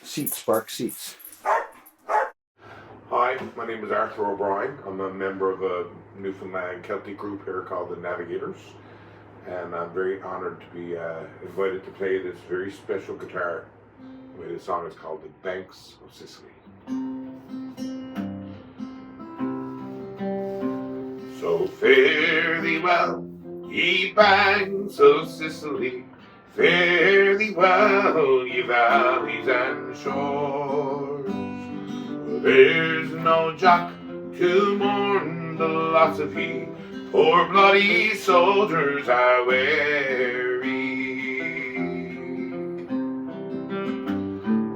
Seats, Spark Seats. Hi, my name is Arthur O'Brien. I'm a member of a Newfoundland Celtic group here called the Navigators, and I'm very honoured to be invited to play this very special guitar. The song is called The Banks of Sicily. So fare thee well, ye banks of Sicily, fare thee well, ye valleys and shores. There's no Jock to mourn the loss of ye, poor bloody soldiers are weary.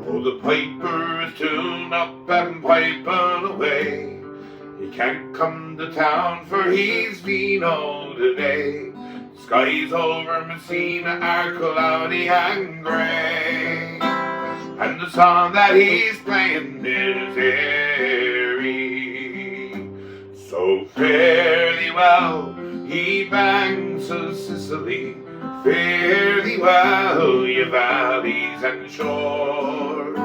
Oh, the piper is tuned up and piping away. He can't come to town for he's vino today. Skies over Messina are cloudy and grey, and the song that he's playing is airy. So fare thee well, ye banks of Sicily, fare thee well, ye valleys and shores.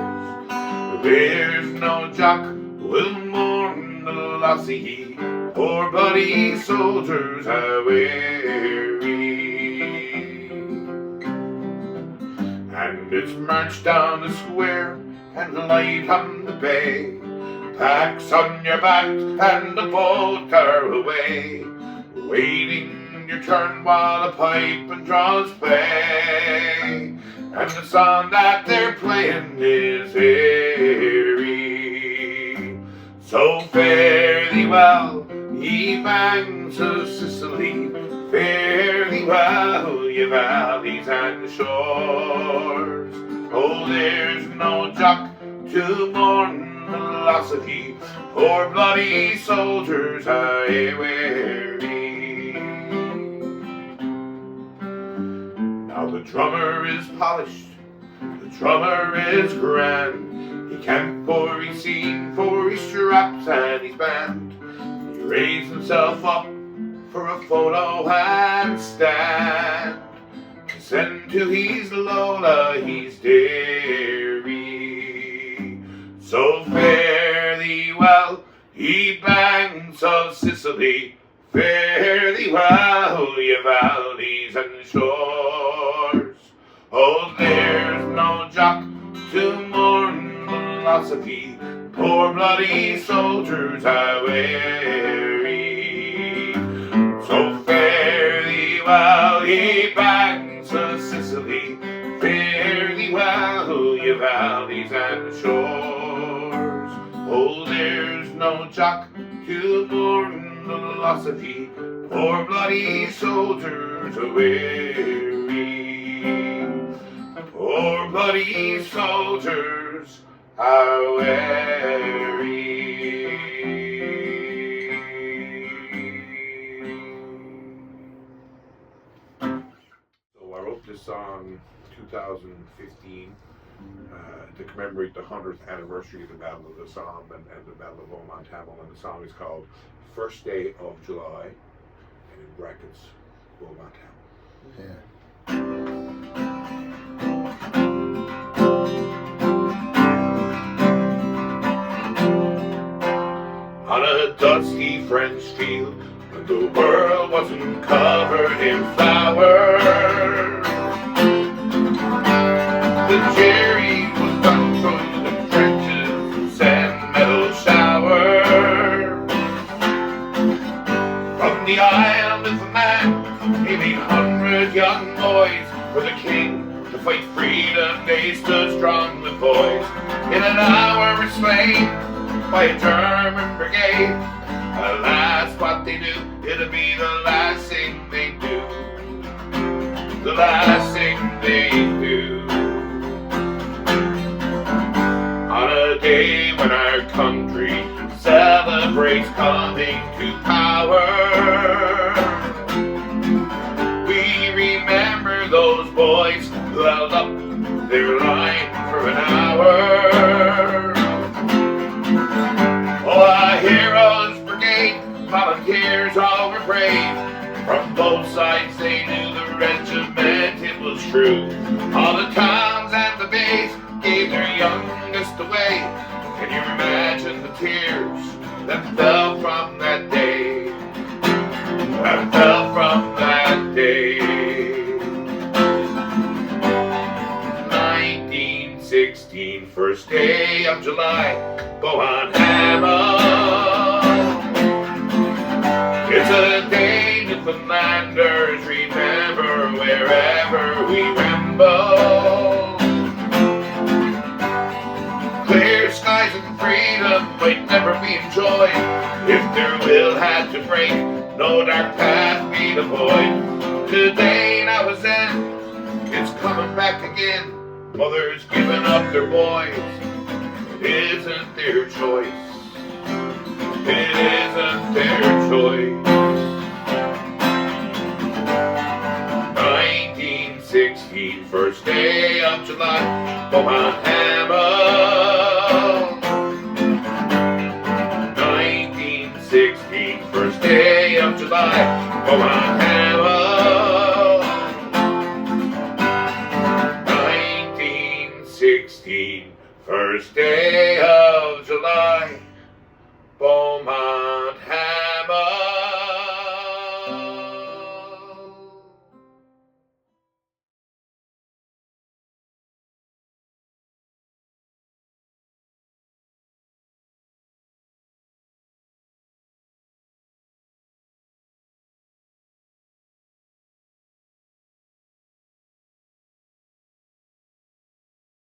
There's no Jock will mourn the loss of ye, poor bloody soldiers are weary. And it's march down the square and light on the bay, packs on your back and the boat are away, waiting your turn while the pipe and draws play, and the song that they're playing is airy. So fare thee well, ye banks of Sicily, fare thee well, ye valleys and shores. Oh, there's no Jock to mourn the loss of ye, poor bloody soldiers are weary. Now the drummer is polished, the drummer is grand. He can't for he's seen, for his straps and his band. He raised himself up for a photo and stand, to send to his Lola his dairy. So fare thee well, ye banks of Sicily, fare thee well, ye valleys and shores. Oh, there's no Jock to mourn the loss of ye, poor bloody soldiers are weary. So fare thee well, ye banks of Sicily, fare thee well, ye valleys and shores. Oh, there's no Jock to mourn the loss of ye, poor bloody soldiers are weary. Poor bloody soldiers are weary. So I wrote this song 2015 to commemorate the 100th anniversary of the Battle of the Somme and the Battle of Beaumont Hamel, and the song is called First Day of July, and in brackets, Beaumont Hamel. Yeah. On a dusty French field, when the world wasn't covered in flowers, the cherry was done through the trenches and metal shower. From the Isle of Man came 800 young boys for the king to fight freedom. They stood strong with boys. In an hour were slain by a German brigade. Alas, what they knew, it'll be the last thing they do. The last thing they do. On a day when our country celebrates coming to power, we remember those boys who held up their line for an hour. Oh, a heroes brigade, volunteers all were brave. From both sides they knew the regiment, it was true. All the towns and the bays gave their young that fell from that day, that fell from that day. 1916, first day of July, go on hammer. It's a day Newfoundlanders remember wherever we ramble. Clear skies and freedom might never be enjoyed if their will had to break, no dark path be avoid. Today now is then, it's coming back again. Mothers giving up their boys, it isn't their choice. It isn't their choice. 1916, first day of July, go on hammer. 1916, first day of July, go on hammer. 1916, first day